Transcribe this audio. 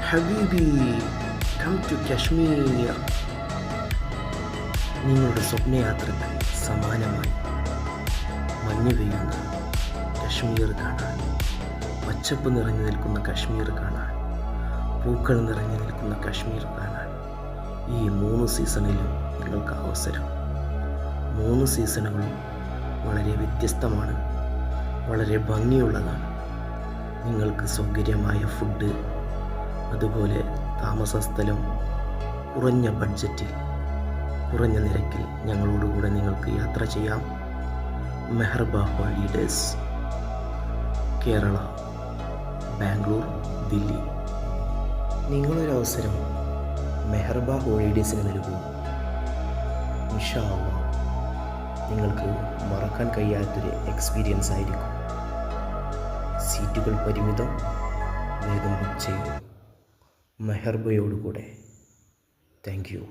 ഹബീബി, come to Kashmir. നിങ്ങളുടെ സ്വപ്നയാത്രയ്ക്ക് സമാനമായി മഞ്ഞ് പെയ്യുന്ന കശ്മീർ കാണാൻ, പച്ചപ്പ് നിറഞ്ഞു നിൽക്കുന്ന കശ്മീർ കാണാൻ, പൂക്കൾ നിറഞ്ഞു നിൽക്കുന്ന കശ്മീർ കാണാൻ ഈ 3 സീസണിലും നിങ്ങൾക്ക് അവസരം. 3 സീസണുകളും വളരെ വ്യത്യസ്തമാണ്, വളരെ ഭംഗിയുള്ളതാണ്. നിങ്ങൾക്ക് സൗകര്യമായ ഫുഡ്, അതുപോലെ താമസ സ്ഥലം, കുറഞ്ഞ ബഡ്ജറ്റിൽ കുറഞ്ഞ നിരക്കിൽ ഞങ്ങളോടുകൂടെ നിങ്ങൾക്ക് യാത്ര ചെയ്യാം. മെഹർബ ഹോളിഡേയ്സ്, കേരള, ബാംഗ്ലൂർ, ദില്ലി. നിങ്ങളൊരവസരം മെഹർബ ഹോളിഡേയ്സിന് നൽകൂ. ഇൻഷാ അല്ലാഹ് നിങ്ങൾക്ക് മറക്കാൻ കഴിയാത്തൊരു എക്സ്പീരിയൻസ് ആയിരിക്കും. സീറ്റുകൾ പരിമിതം, വേഗം ബുക്ക് ചെയ്യൂ. മെഹർബയോടുകൂടെ. Thank U.